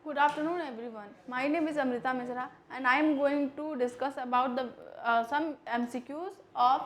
Good afternoon, everyone. My name is Amrita Misra, and I am going to discuss about the some MCQs of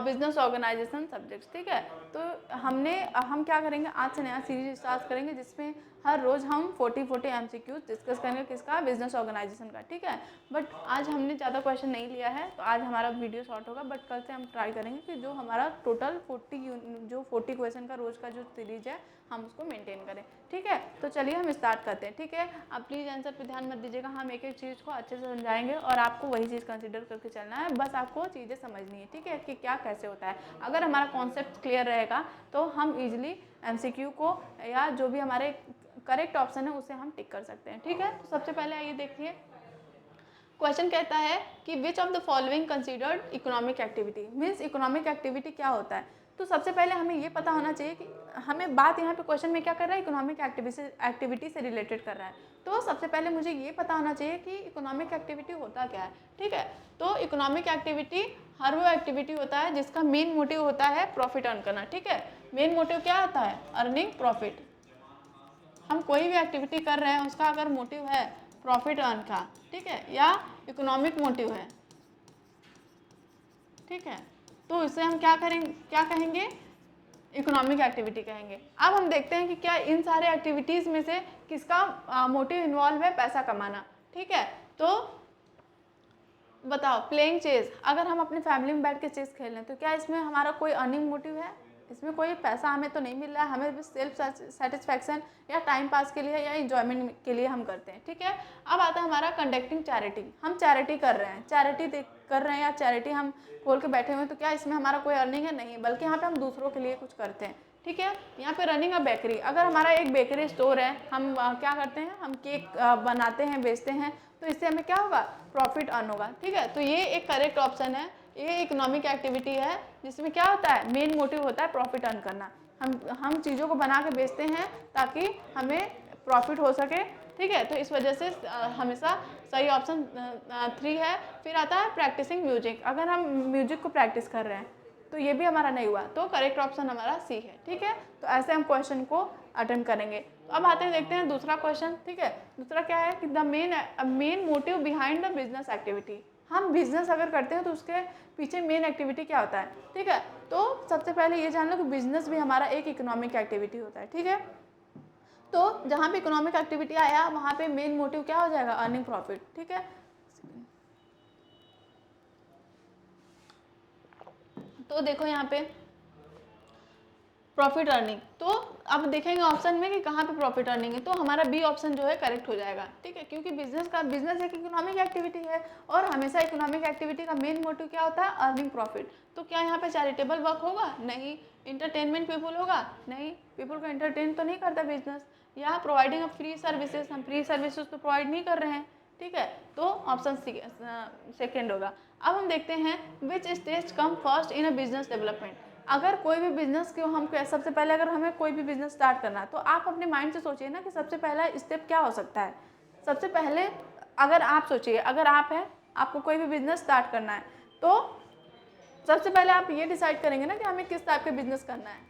business organisation subjects. ठीक है, तो हम क्या करेंगे, आज से नया सीरीज स्टार्ट करेंगे जिसमें हर रोज़ हम 40 MCQs डिस्कस करेंगे किसका, बिजनेस ऑर्गेनाइजेशन का. ठीक है, बट आज हमने ज़्यादा क्वेश्चन नहीं लिया है तो आज हमारा वीडियो शॉर्ट होगा. बट कल से हम ट्राई करेंगे कि जो हमारा टोटल 40 क्वेश्चन का रोज़ का जो सीरीज है हम उसको मेंटेन करें. ठीक है, तो चलिए हम स्टार्ट करते हैं. ठीक है, आप प्लीज़ आंसर पे ध्यान मत दीजिएगा, हम एक एक चीज़ को अच्छे से समझाएंगे और आपको वही चीज़ कंसिडर करके चलना है. बस आपको चीज़ें समझनी है. ठीक है, कि क्या कैसे होता है. अगर हमारा कॉन्सेप्ट क्लियर रहेगा तो हम ईजिली MCQ को या जो भी हमारे करेक्ट ऑप्शन है उसे हम टिक कर सकते हैं. ठीक है, तो सबसे पहले आइए देखिए, क्वेश्चन कहता है कि which of the following considered economic activity. Means economic activity क्या होता है. तो सबसे पहले हमें ये पता होना चाहिए कि हमें बात यहाँ पे क्वेश्चन में क्या कर रहा है, इकोनॉमिक एक्टिविटी से रिलेटेड कर रहा है. तो सबसे पहले मुझे ये पता होना चाहिए कि इकोनॉमिक एक्टिविटी होता क्या है. ठीक है, तो इकोनॉमिक एक्टिविटी हर वो एक्टिविटी होता है जिसका मेन मोटिव होता है प्रॉफिट अर्न करना. ठीक है, मेन मोटिव क्या होता है, अर्निंग प्रॉफिट. हम कोई भी एक्टिविटी कर रहे हैं उसका अगर मोटिव है प्रॉफिट अर्न का, ठीक है, या इकोनॉमिक मोटिव है, ठीक है, तो इससे हम क्या करेंगे, क्या कहेंगे, इकोनॉमिक एक्टिविटी कहेंगे. अब हम देखते हैं कि क्या इन सारे एक्टिविटीज़ में से किसका मोटिव इन्वॉल्व है पैसा कमाना. ठीक है, तो बताओ, प्लेइंग चेस, अगर हम अपनी फैमिली में बैठ के चेस खेल रहे हैं तो क्या इसमें हमारा कोई अर्निंग मोटिव है, इसमें कोई पैसा हमें तो नहीं मिल रहा है, हमें बस सेल्फ सेटिस्फैक्शन या टाइम पास के लिए या इंजॉयमेंट के लिए हम करते हैं. ठीक है, अब आता है हमारा कंडक्टिंग चैरिटी. हम चैरिटी कर रहे हैं, कर रहे हैं या चैरिटी हम खोल के बैठे हुए हैं, तो क्या इसमें हमारा कोई अर्निंग है, नहीं, बल्कि यहाँ पे हम दूसरों के लिए कुछ करते हैं. ठीक है, यहाँ पे रनिंग अ बेकरी, अगर हमारा एक बेकरी स्टोर है, हम क्या करते हैं, हम केक बनाते हैं, बेचते हैं, तो इससे हमें क्या होगा, प्रॉफिट अर्न होगा. ठीक है, तो ये एक करेक्ट ऑप्शन है. ये इकोनॉमिक एक्टिविटी है जिसमें क्या होता है, मेन मोटिव होता है प्रॉफिट अर्न करना. हम चीज़ों को बना के बेचते हैं ताकि हमें प्रॉफिट हो सके. ठीक है, तो इस वजह से हमेशा सही ऑप्शन 3 है. फिर आता है प्रैक्टिसिंग म्यूजिक, अगर हम म्यूजिक को प्रैक्टिस कर रहे हैं तो ये भी हमारा नहीं हुआ, तो करेक्ट ऑप्शन हमारा सी है. ठीक है, तो ऐसे हम क्वेश्चन को अटेम्प्ट करेंगे. तो अब आते हैं, देखते हैं दूसरा क्वेश्चन. ठीक है, दूसरा क्या है कि the main motive behind the business activity. हम बिजनेस अगर करते हैं तो उसके पीछे मेन एक्टिविटी क्या होता है. ठीक है, तो सबसे पहले ये जान लो कि बिजनेस भी हमारा एक इकोनॉमिक एक्टिविटी होता है. ठीक है, तो जहाँ पे इकोनॉमिक एक्टिविटी आया वहाँ पे मेन मोटिव क्या हो जाएगा, अर्निंग प्रॉफिट. ठीक है, तो देखो यहाँ पे प्रॉफिट अर्निंग, तो अब देखेंगे ऑप्शन में कि कहाँ पे प्रॉफिट अर्निंग है, तो हमारा बी ऑप्शन जो है करेक्ट हो जाएगा. ठीक है, क्योंकि बिजनेस एक इकोनॉमिक एक्टिविटी है और हमेशा इकोनॉमिक एक्टिविटी का मेन मोटिव क्या होता है, अर्निंग प्रॉफिट. तो क्या यहाँ पे चैरिटेबल वर्क होगा, नहीं. इंटरटेनमेंट पीपल होगा, नहीं, पीपल को एंटरटेन तो नहीं करता बिजनेस. या प्रोवाइडिंग फ्री सर्विसेज, हम फ्री सर्विसेज तो प्रोवाइड नहीं कर रहे हैं. ठीक है, तो ऑप्शन सेकेंड होगा. अब हम देखते हैं which stage come first in a business development. अगर कोई भी बिजनेस को हम सबसे पहले अगर हमें कोई भी बिजनेस स्टार्ट करना है तो आप अपने माइंड से सोचिए ना कि सबसे पहला स्टेप क्या हो सकता है. सबसे पहले अगर आप सोचिए, अगर आप हैं, आपको कोई भी बिजनेस स्टार्ट करना है तो सबसे पहले आप ये डिसाइड करेंगे ना कि हमें किस टाइप का बिजनेस करना है.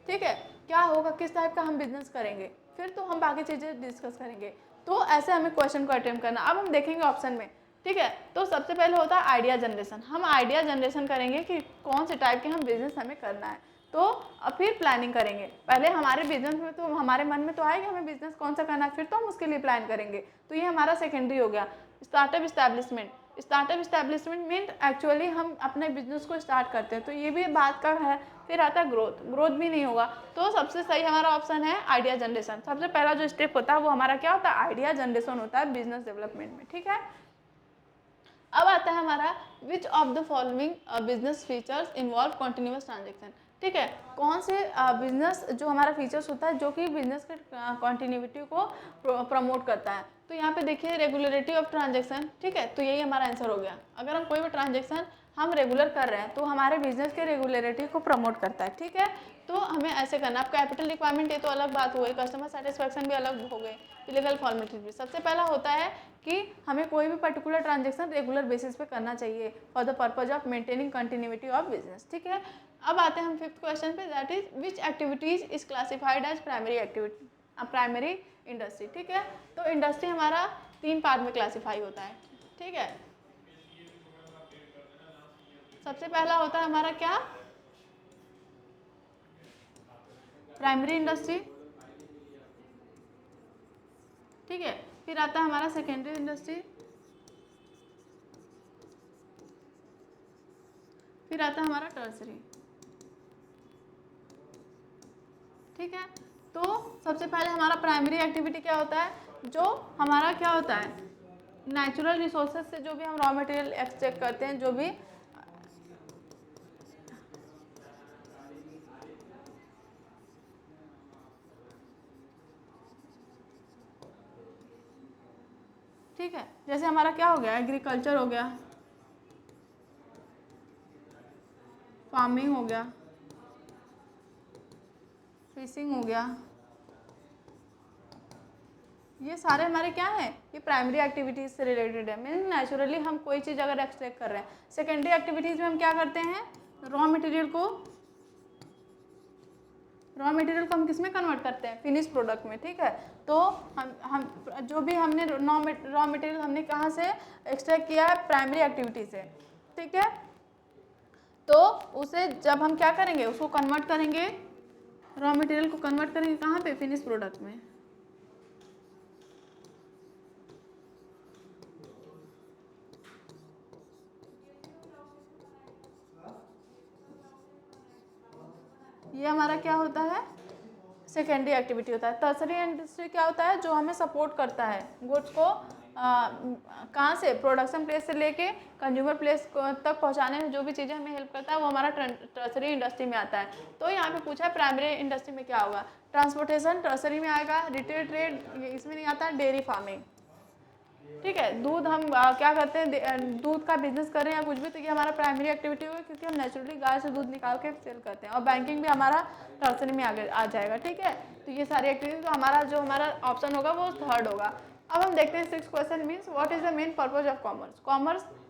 ठीक है, क्या होगा, किस टाइप का हम बिजनेस करेंगे, फिर तो हम बाकी चीज़ें डिस्कस करेंगे. तो ऐसे हमें क्वेश्चन को अटेम्प्ट करना. अब हम देखेंगे ऑप्शन में. ठीक है, तो सबसे पहले होता है आइडिया जनरेशन. हम आइडिया जनरेशन करेंगे कि कौन से टाइप के हम बिजनेस हमें करना है. तो फिर प्लानिंग करेंगे. पहले हमारे बिजनेस में तो हमारे मन में तो आएगा हमें बिजनेस कौन सा करना है, फिर तो हम उसके लिए प्लान करेंगे. तो ये हमारा सेकेंडरी हो गया. Startup establishment. Startup establishment mean actually हम अपने बिजनेस को स्टार्ट करते हैं, तो ये भी बात का है. फिर आता है ग्रोथ. ग्रोथ भी नहीं होगा, तो सबसे सही हमारा ऑप्शन है आइडिया जनरेशन. सबसे पहला जो स्टेप होता है वो हमारा क्या होता है, आइडिया जनरेशन होता है बिजनेस डेवलपमेंट में. ठीक है, अब आता है हमारा which of the following business features involve continuous transaction. ठीक है, कौन से बिजनेस जो हमारा फीचर्स होता है जो कि बिजनेस के कॉन्टिन्यूटी को प्रमोट करता है. तो यहाँ पे देखिए रेगुलरिटी ऑफ ट्रांजेक्शन. ठीक है, तो यही हमारा आंसर हो गया. अगर हम कोई भी ट्रांजेक्शन हम रेगुलर कर रहे हैं तो हमारे बिजनेस के रेगुलरिटी को प्रमोट करता है. ठीक है, तो हमें ऐसे करना. अब कैपिटल रिक्वायरमेंट ये तो अलग बात हो गई, कस्टमर सेटिस्फैक्शन भी अलग हो गई, लीगल फॉर्मेलिटीज भी. सबसे पहला होता है कि हमें कोई भी पर्टिकुलर ट्रांजेक्शन रेगुलर बेसिस पे करना चाहिए for the purpose of maintaining continuity of business. ठीक है, अब आते हैं हम फिफ्थ क्वेश्चन पे, that is which activities is classified as primary activity. Primary industry. ठीक है, तो इंडस्ट्री हमारा 3 पार्ट में क्लासीफाई होता है। ठीक है, सबसे पहला होता है हमारा क्या, प्राइमरी इंडस्ट्री। ठीक है, फिर आता है हमारा सेकेंडरी इंडस्ट्री, फिर आता है हमारा टर्सरी। ठीक है, तो सबसे पहले हमारा प्राइमरी एक्टिविटी क्या होता है, जो हमारा क्या होता है, नेचुरल रिसोर्सेज से जो भी हम रॉ मटेरियल एक्सट्रैक्ट करते हैं, जो भी ठीक है, जैसे हमारा क्या हो गया, एग्रीकल्चर हो गया, फार्मिंग हो गया, फिशिंग हो गया, ये सारे हमारे क्या हैं, ये प्राइमरी एक्टिविटीज़ से रिलेटेड है। मीन नेचुरली हम कोई चीज़ अगर एक्सट्रैक्ट कर रहे हैं। सेकेंडरी एक्टिविटीज़ में हम क्या करते हैं, रॉ मटेरियल को हम किस में कन्वर्ट करते हैं, फिनिश प्रोडक्ट में। ठीक है, तो हम जो भी हमने रॉ मटेरियल हमने कहाँ से एक्सट्रैक्ट किया है, प्राइमरी एक्टिविटी से। ठीक है, तो उसे जब हम क्या करेंगे, उसको कन्वर्ट करेंगे, रॉ मटेरियल को कन्वर्ट करेंगे कहाँ पे, फिनिश प्रोडक्ट में। ये हमारा क्या होता है, सेकेंडरी एक्टिविटी होता है। टर्सरी इंडस्ट्री क्या होता है, जो हमें सपोर्ट करता है, गुड्स को कहाँ से, प्रोडक्शन प्लेस से लेके कंज्यूमर प्लेस तक पहुँचाने में जो भी चीज़ें हमें हेल्प करता है, वो हमारा टर्सरी इंडस्ट्री में आता है। तो यहाँ पे पूछा है प्राइमरी इंडस्ट्री में क्या होगा, ट्रांसपोर्टेशन टर्सरी में आएगा, रिटेल ट्रेड इसमें नहीं आता, डेयरी फार्मिंग। ठीक है, दूध हम क्या करते हैं, दूध का बिजनेस करें या कुछ भी, तो ये हमारा प्राइमरी एक्टिविटी होगा, क्योंकि हम नेचुरली गाय से दूध निकाल के सेल करते हैं। और बैंकिंग भी हमारा टर्सरी में आ जाएगा। ठीक है, तो ये सारी एक्टिविटी, तो हमारा जो हमारा ऑप्शन होगा वो थर्ड होगा। अब हम देखते हैं 6th question, means what is the main purpose of commerce.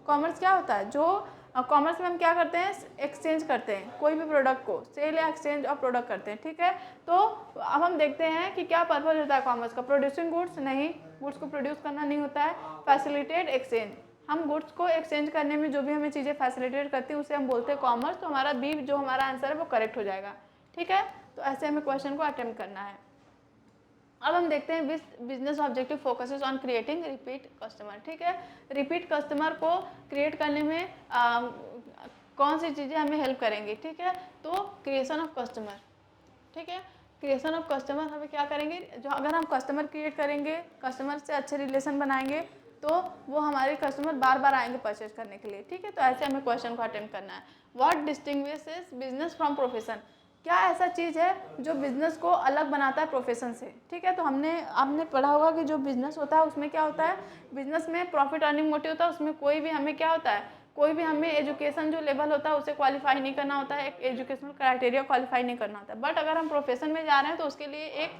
Commerce क्या होता है, जो कॉमर्स में हम क्या करते हैं, एक्सचेंज करते हैं कोई भी प्रोडक्ट को, सेल या एक्सचेंज ऑफ प्रोडक्ट करते हैं। ठीक है, तो अब हम देखते हैं कि क्या पर्पज होता है कॉमर्स का, प्रोड्यूसिंग गुड्स, नहीं, गुड्स को प्रोड्यूस करना नहीं होता है। फैसिलिटेट एक्सचेंज, हम गुड्स को एक्सचेंज करने में जो भी हमें चीज़ें फैसिलिटेट करती हैं उसे हम बोलते हैं कॉमर्स। तो हमारा बी जो हमारा आंसर है वो करेक्ट हो जाएगा। ठीक है, तो ऐसे हमें क्वेश्चन को अटेम्प्ट करना है। अब हम देखते हैं business objective focuses on creating repeat customer. ठीक है, रिपीट कस्टमर को क्रिएट करने में कौन सी चीज़ें हमें हेल्प करेंगी। ठीक है, तो क्रिएशन ऑफ कस्टमर। ठीक है, क्रिएशन ऑफ कस्टमर हमें क्या करेंगे, जो अगर हम कस्टमर क्रिएट करेंगे, कस्टमर से अच्छे रिलेशन बनाएंगे, तो वो हमारे कस्टमर बार बार आएंगे परचेज करने के लिए। ठीक है, तो ऐसे हमें क्वेश्चन को अटेम्प्ट करना है। What distinguishes business from profession, क्या ऐसा चीज़ है जो बिज़नेस को अलग बनाता है प्रोफेशन से। ठीक है, तो आपने पढ़ा होगा कि जो बिज़नेस होता है उसमें क्या होता है, बिज़नेस में प्रॉफिट अर्निंग मोटिव होता है, उसमें कोई भी हमें क्या होता है, कोई भी हमें एजुकेशन जो लेवल होता है उसे क्वालिफाई नहीं करना होता है, एक एजुकेशनल क्राइटेरिया क्वालिफाई नहीं करना होता है। बट अगर हम प्रोफेशन में जा रहे हैं तो उसके लिए एक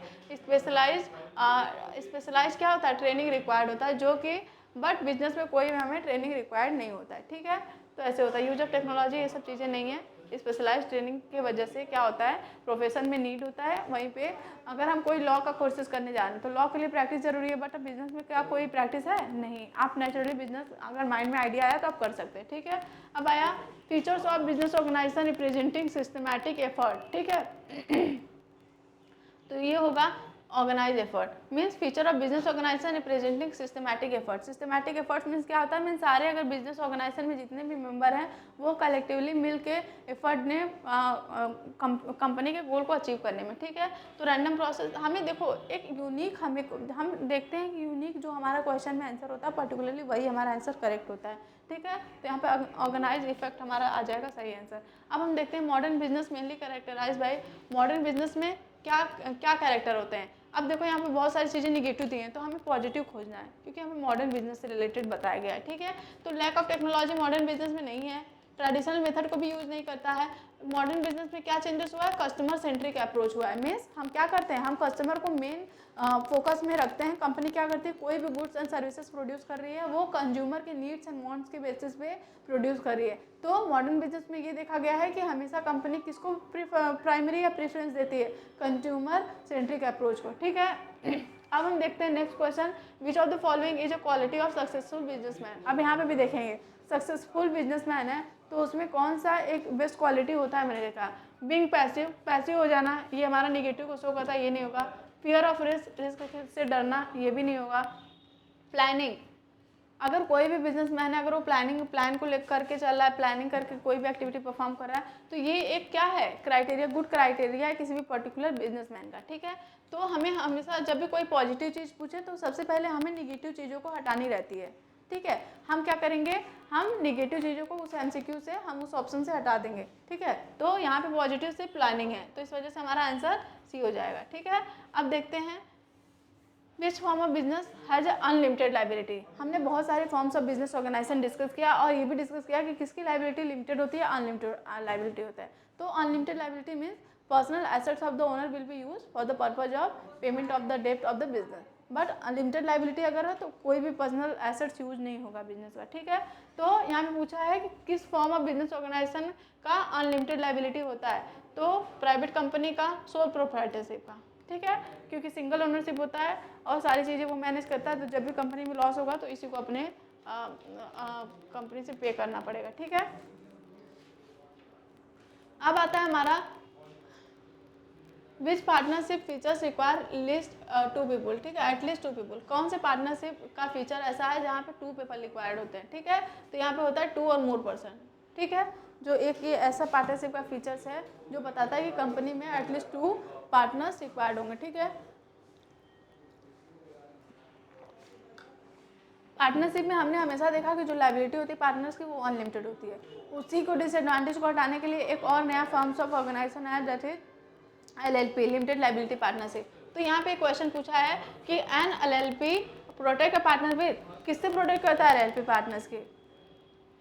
स्पेशलाइज क्या होता है, ट्रेनिंग रिक्वायर्ड होता है, जो कि बट बिजनेस में कोई भी हमें ट्रेनिंग रिक्वायर्ड नहीं होता है। ठीक है, तो ऐसे होता है, यूज ऑफ टेक्नोलॉजी, ये सब चीज़ें नहीं है। स्पेशलाइज ट्रेनिंग की वजह से क्या होता है, प्रोफेशन में नीड होता है। वहीं पे अगर हम कोई लॉ का कोर्सेज करने जा रहे हैं तो लॉ के लिए प्रैक्टिस जरूरी है, बट अब बिजनेस में क्या कोई प्रैक्टिस है, नहीं। आप नेचुरली बिजनेस अगर माइंड में आइडिया आया तो आप कर सकते हैं। ठीक है, अब आया features of business organisation representing systematic effort. ठीक है, तो ये होगा organise effort, means feature of business organisation representing systematic effort. Systematic efforts means क्या होता है, मीन्स सारे अगर बिजनेस ऑर्गेनाइजेशन में जितने भी मेंबर हैं वो कलेक्टिवली मिल के एफर्ट ने कंपनी के गोल को अचीव करने में। ठीक है, तो रैंडम प्रोसेस, हमें देखो एक यूनिक, हम देखते हैं कि यूनिक जो हमारा क्वेश्चन में आंसर होता है पर्टिकुलरली वही हमारा आंसर करेक्ट होता है। ठीक है, तो यहाँ पे ऑर्गेनाइज इफेक्ट हमारा आ जाएगा सही आंसर। अब हम देखते हैं modern business mainly characterise by, modern business में क्या क्या कैरेक्टर होते हैं। अब देखो यहाँ पे बहुत सारी चीज़ें निगेटिव दी हैं, तो हमें पॉजिटिव खोजना है, क्योंकि हमें मॉडर्न बिजनेस से रिलेटेड बताया गया है। ठीक है, तो lack of technology modern business में नहीं है। ट्रेडिशनल मेथड को भी यूज़ नहीं करता है। मॉडर्न बिजनेस में क्या चेंजेस हुआ है, कस्टमर सेंट्रिक अप्रोच हुआ है। मीन्स हम क्या करते हैं, हम कस्टमर को मेन फोकस में रखते हैं। कंपनी क्या करती है, कोई भी गुड्स एंड सर्विसेज प्रोड्यूस कर रही है वो कंज्यूमर के नीड्स एंड वांट्स के बेसिस पे प्रोड्यूस कर रही है। तो मॉडर्न बिजनेस में ये देखा गया है कि हमेशा कंपनी किसको प्राइमरी या प्रेफरेंस देती है, कंज्यूमर सेंट्रिक अप्रोच को। ठीक है, अब हम देखते हैं next question, which of the following is a quality of successful businessman. अब यहाँ पे भी देखेंगे सक्सेसफुल बिजनेसमैन है तो उसमें कौन सा एक बेस्ट क्वालिटी होता है। मैंने देखा बीइंग पैसिव, पैसिव हो जाना, ये हमारा निगेटिव को शो करता है, ये नहीं होगा। फियर ऑफ रिस्क, रिस्क से डरना, ये भी नहीं होगा। प्लानिंग, अगर कोई भी बिजनेसमैन है, अगर वो प्लान को लेकर करके चल रहा है, प्लानिंग करके कोई भी एक्टिविटी परफॉर्म कर रहा है, तो ये एक क्या है, क्राइटेरिया, गुड क्राइटेरिया है किसी भी पर्टिकुलर बिजनेसमैन का। ठीक है, तो हमें हमेशा जब भी कोई पॉजिटिव चीज़ पूछे तो सबसे पहले हमें निगेटिव चीज़ों को हटानी रहती है। ठीक है, हम क्या करेंगे, हम निगेटिव चीज़ों को उस MCQ से, हम उस ऑप्शन से हटा देंगे। ठीक है, तो यहाँ पे पॉजिटिव से प्लानिंग है, तो इस वजह से हमारा आंसर सी हो जाएगा। ठीक है, अब देखते हैं which form of business has unlimited liability. हमने बहुत सारे forms of business organisation discuss किया और ये भी डिस्कस किया कि किसकी लाइबिलिटी लिमिटेड होती है, अनलिमिटेड लाइबिलिटी होता है। तो unlimited liability means personal assets of the owner will be use for the purpose of payment of the डेप्ट of the business. But unlimited liability अगर है तो कोई भी पर्सनल एसेट्स यूज नहीं होगा बिजनेस का। ठीक है, तो यहाँ पे पूछा है कि किस फॉर्म ऑफ बिजनेस ऑर्गेनाइजेशन का अनलिमिटेड लाइबिलिटी होता है, तो प्राइवेट कंपनी का, सोल प्रोप्राइटरशिप का। ठीक है, क्योंकि सिंगल ओनरशिप होता है और सारी चीज़ें वो मैनेज करता है, तो जब भी कंपनी में लॉस होगा तो इसी को अपने कंपनी से पे करना पड़ेगा। ठीक है, अब आता है हमारा which partnership features require list 2 people. ठीक है, एटलीस्ट 2 पीपल, कौन से पार्टनरशिप का फीचर ऐसा है जहाँ पे 2 पीपल रिक्वायर्ड होते हैं। ठीक है, तो यहाँ पे होता है 2 और मोर पर्सन। ठीक है, जो एक ये ऐसा पार्टनरशिप का फीचर्स है जो बताता है कि कंपनी में एटलीस्ट 2 पार्टनर्स रिक्वायर्ड होंगे। ठीक है, पार्टनरशिप में हमने हमेशा देखा कि जो लाइबिलिटी होती है पार्टनर्स की वो अनलिमिटेड होती है। उसी को डिसएडवांटेज को हटाने के लिए एक और नया फॉर्म्स ऑफ ऑर्गेनाइजेशन है, that is LLP, limited liability partnership. तो यहाँ पे क्वेश्चन पूछा है कि an LLP protect a partner with, किससे प्रोटेक्ट करता है LLP पार्टनर्स की,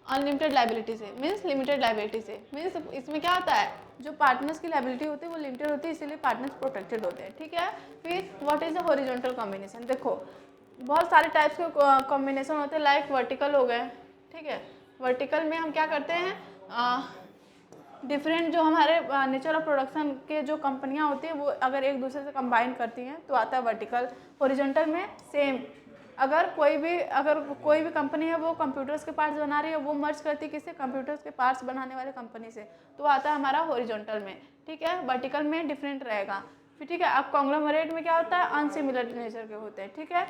अनलिमिटेड लाइबिलिटी से, मीन्स लिमिटेड लाइबिलिटी से। मीन्स इसमें क्या होता है, जो पार्टनर्स की लाइबिलिटी होती है वो लिमिटेड होती है, इसीलिए पार्टनर्स प्रोटेक्टेड होते हैं। ठीक है, फिर what is the horizontal combination. देखो बहुत सारे टाइप्स के कॉम्बिनेशन होते हैं, लाइक वर्टिकल हो गए। ठीक है, वर्टिकल में हम क्या करते हैं, डिफरेंट जो हमारे नेचर ऑफ प्रोडक्शन के जो कंपनियां होती हैं वो अगर एक दूसरे से कंबाइन करती हैं तो आता है वर्टिकल। हॉरिजॉन्टल में सेम, अगर कोई भी कंपनी है वो कंप्यूटर्स के पार्ट्स बना रही है, वो मर्ज करती है किससे, कंप्यूटर्स के पार्ट्स बनाने वाले कंपनी से, तो आता है हमारा हॉरिजॉन्टल में। ठीक है, वर्टिकल में डिफरेंट रहेगा। फिर ठीक है, अब कॉन्ग्लोमरेट में क्या होता है, अनसिमिलर नेचर के होते हैं। ठीक है,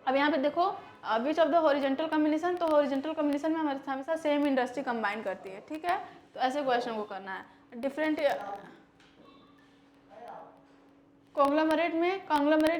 अब यहाँ पे देखो which of the horizontal combination, तो हॉरिजॉन्टल कॉम्बिनेशन में हमेशा सेम इंडस्ट्री कंबाइन करती है। ठीक है, तो ऐसे क्वेश्चन को करना है। डिफरेंट कॉन्ग्लोमरेट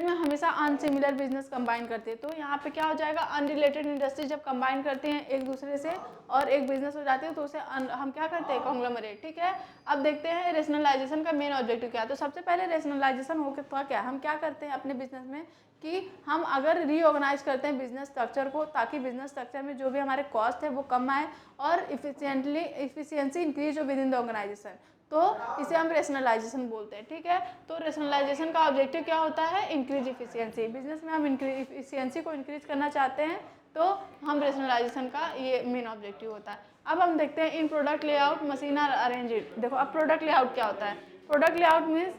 में हमेशा अनसिमिलर बिजनेस कंबाइन करती है, तो यहाँ पे क्या हो जाएगा, अनरिलेटेड इंडस्ट्री जब कंबाइन करती हैं एक दूसरे से और एक बिजनेस हो जाती है तो उसे हम क्या करते हैं, कॉन्ग्लोमरेट। ठीक है, अब देखते हैं रेशनलाइजेशन का मेन ऑब्जेक्टिव क्या है। तो सबसे पहले रेशनलाइजेशन हो तो क्या, हम क्या करते हैं अपने बिजनेस में कि हम अगर रीऑर्गेनाइज करते हैं बिजनेस स्ट्रक्चर को, ताकि बिजनेस स्ट्रक्चर में जो भी हमारे कॉस्ट है वो कम आए और इफिशियंसी इंक्रीज हो विद इन द ऑर्गेनाइजेशन, तो इसे हम रेशनलाइजेशन बोलते हैं। ठीक है, तो रेशनलाइजेशन का ऑब्जेक्टिव क्या होता है, इंक्रीज इफिशियंसी। बिजनेस में हम इफिशियंसी को इंक्रीज करना चाहते हैं तो हम रेशनलाइजेशन का ये मेन ऑब्जेक्टिव होता है। अब हम देखते हैं in product layout machine are arranged. देखो अब प्रोडक्ट लेआउट क्या होता है, प्रोडक्ट लेआउट मीन्स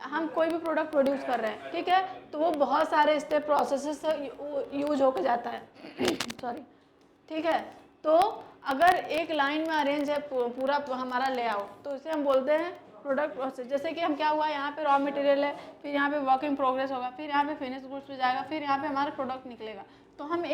हम कोई भी प्रोडक्ट प्रोड्यूस कर रहे हैं। ठीक है, तो वो बहुत सारे स्टेप प्रोसेसेस से यूज होकर जाता है सॉरी। ठीक है, तो अगर एक लाइन में अरेंज है पूरा हमारा लेआउट, तो इसे हम बोलते हैं प्रोडक्ट प्रोसेस। जैसे कि हम क्या हुआ, यहाँ पे रॉ मटेरियल है, फिर यहाँ पे वर्क इन प्रोग्रेस होगा, फिर यहाँ पे फिनिश गुड्स पे जाएगा, फिर यहाँ पे हमारा प्रोडक्ट निकलेगा। तो हम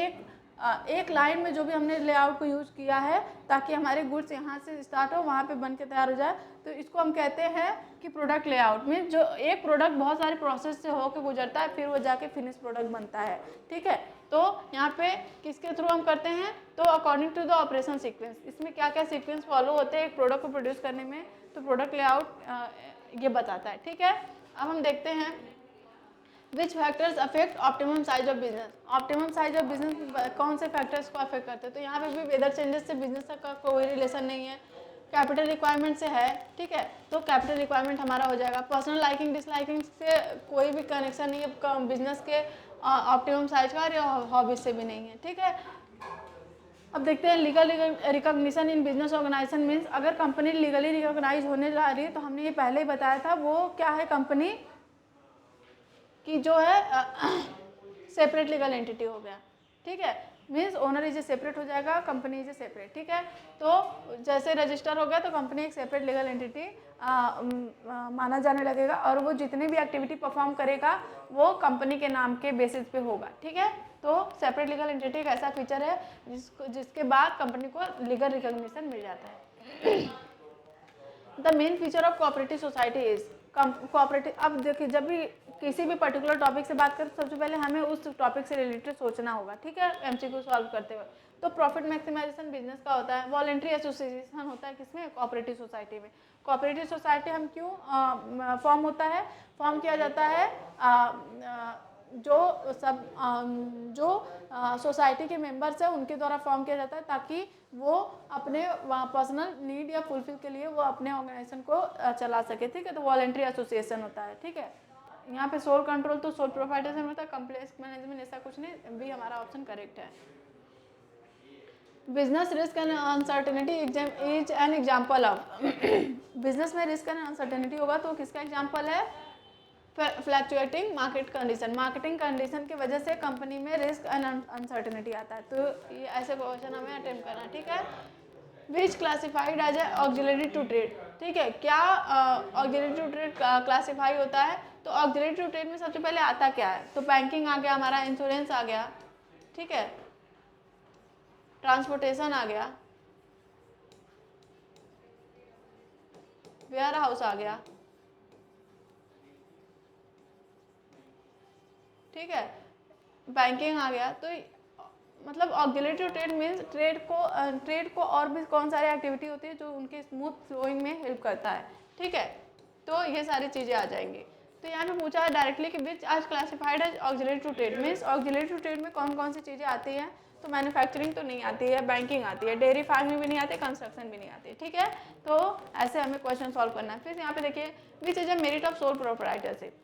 एक लाइन में जो भी हमने लेआउट को यूज़ किया है ताकि हमारे गुड्स यहाँ से स्टार्ट हो वहाँ पे बन के तैयार हो जाए, तो इसको हम कहते हैं कि प्रोडक्ट लेआउट मीन्स जो एक प्रोडक्ट बहुत सारे प्रोसेस से होकर गुजरता है फिर वो जाके फिनिश प्रोडक्ट बनता है। ठीक है, तो यहाँ पे किसके थ्रू हम करते हैं, तो according to the operation sequence, इसमें क्या क्या सीक्वेंस फॉलो होते हैं एक प्रोडक्ट को प्रोड्यूस करने में, तो प्रोडक्ट लेआउट ये बताता है। ठीक है, अब हम देखते हैं विच factors affect optimum size of business, optimum size of business कौन से फैक्टर्स को अफेक्ट करते हैं, तो यहाँ पे भी वेदर चेंजेस से बिजनेस का कोई रिलेशन नहीं है, कैपिटल रिक्वायरमेंट से है, ठीक है, तो कैपिटल रिक्वायरमेंट हमारा हो जाएगा। पर्सनल लाइकिंग डिसलाइकिंग से कोई भी कनेक्शन नहीं है बिजनेस के ऑप्टिमम साइज का, और हॉबीज से भी नहीं है, ठीक है। अब देखते हैं legal recognition in business organisation means, अगर कंपनी लीगली रिकॉग्नाइज होने जा रही है तो हमने ये पहले ही बताया था वो क्या है, कंपनी की जो है सेपरेट लीगल एंटिटी हो गया, ठीक है, means owner is a separate हो जाएगा, कंपनी इज ए सेपरेट, ठीक है। तो जैसे रजिस्टर हो गया तो कंपनी एक सेपरेट लीगल एंटिटी माना जाने लगेगा, और वो जितनी भी एक्टिविटी परफॉर्म करेगा वो कंपनी के नाम के बेसिस पे होगा, ठीक है। तो सेपरेट लीगल एंटिटी एक ऐसा फीचर है जिसके बाद कंपनी को लीगल रिकॉग्निशन मिल जाता है। The main feature of cooperative society is cooperative. अब देखिए जब भी किसी भी पर्टिकुलर टॉपिक से बात करें तो सबसे पहले हमें उस टॉपिक से रिलेटेड सोचना होगा, ठीक है, एमसीक्यू सॉल्व करते हुए। तो प्रॉफिट मैक्सिमाइजेशन बिजनेस का होता है, वॉलेंट्री एसोसिएशन होता है किसमें, कोऑपरेटिव सोसाइटी में। कोऑपरेटिव सोसाइटी हम क्यों फॉर्म होता है, फॉर्म किया जाता है जो सोसाइटी के मेंबर्स हैं उनके द्वारा फॉर्म किया जाता है, ताकि वो अपने पर्सनल नीड या फुलफिल के लिए वो अपने ऑर्गेनाइजेशन को चला सके, ठीक है। तो वॉलेंट्री एसोसिएशन होता है, ठीक है। यहाँ पे सोल कंट्रोल तो सोल प्रोप्राइटरशिप में होता है, कम्प्लेक्स मैनेजमेंट ऐसा कुछ नहीं, भी हमारा ऑप्शन करेक्ट है। Business risk and uncertainty is an example of business में रिस्क एंड अनसर्टेनिटी होगा तो किसका एग्जाम्पल है, fluctuating market condition, marketing condition की वजह से कंपनी में रिस्क एंड अनसर्टेनिटी आता है। तो ये ऐसे क्वेश्चन हमें अटेम्प्ट करना, ठीक है। Which classified as a auxiliary to trade, ठीक है, क्या ऑक्सिलरी टू ट्रेड क्लासीफाई होता है, तो ऑक्सिलरी टू ट्रेड में सबसे पहले आता क्या है, तो बैंकिंग आ गया हमारा, इंश्योरेंस आ गया, ठीक है, ट्रांसपोर्टेशन आ गया, वेयर हाउस आ गया, ठीक है, बैंकिंग आ गया। तो मतलब auxiliary to trade means trade को और भी कौन सारी एक्टिविटी होती है जो उनके स्मूथ फ्लोइंग में हेल्प करता है, ठीक है। तो ये सारी चीज़ें आ जाएंगी। तो यहाँ पे पूछा है डायरेक्टली कि which is classified as auxiliary to trade means auxiliary to trade में कौन कौन सी चीज़ें आती हैं, तो मैन्युफैक्चरिंग तो नहीं आती है, बैंकिंग आती है, डेयरी फार्मिंग भी नहीं आती, कंस्ट्रक्शन भी नहीं आती है, ठीक है। तो ऐसे हमें क्वेश्चन सॉल्व करना है। फिर यहाँ पे देखिए which is a merit of sole proprietorship,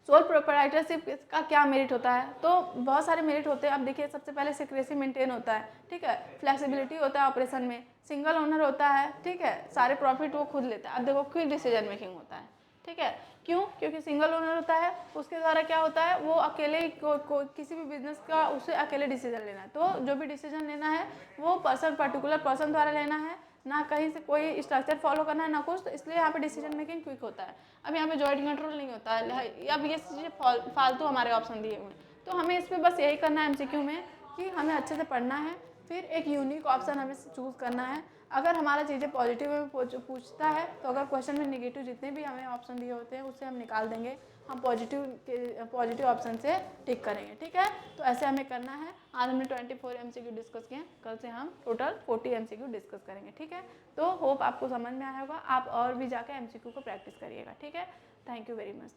sole proprietorship का क्या मेरिट होता है, तो बहुत सारे मेरिट होते हैं। अब देखिए सबसे पहले सीक्रेसी मेंटेन होता है, ठीक है, फ्लेक्सिबिलिटी होता है ऑपरेशन में, सिंगल ओनर होता है, ठीक है, सारे प्रॉफिट वो खुद लेता है। अब देखो क्विक डिसीजन मेकिंग होता है, ठीक है, क्यों, क्योंकि सिंगल ओनर होता है, उसके द्वारा क्या होता है वो अकेले किसी भी बिजनेस का उसे अकेले डिसीजन लेना है, तो जो भी डिसीजन लेना है वो पर्टिकुलर पर्सन द्वारा लेना है, ना कहीं से कोई स्ट्रक्चर फॉलो करना है ना कुछ, तो इसलिए यहाँ पे डिसीजन मेकिंग क्विक होता है। अब यहाँ पे जॉइंट कंट्रोल नहीं होता है, अब ये चीज़ें फालतू हमारे ऑप्शन दिए हुए हैं, तो हमें इस पर बस यही करना है एमसीक्यू में कि हमें अच्छे से पढ़ना है, फिर एक यूनिक ऑप्शन हमें चूज़ करना है। अगर हमारा चीज़ें पॉजिटिव में पूछता है तो अगर क्वेश्चन में नेगेटिव जितने भी हमें ऑप्शन दिए होते हैं उससे हम निकाल देंगे, हम पॉजिटिव ऑप्शन से टिक करेंगे, ठीक है। तो ऐसे हमें करना है। आज हमने 24 एमसीक्यू डिस्कस किए, कल से हम टोटल 40 एमसीक्यू डिस्कस करेंगे, ठीक है। तो होप आपको समझ में आया होगा, आप और भी जाकर एमसीक्यू को प्रैक्टिस करिएगा, ठीक है। Thank you very much.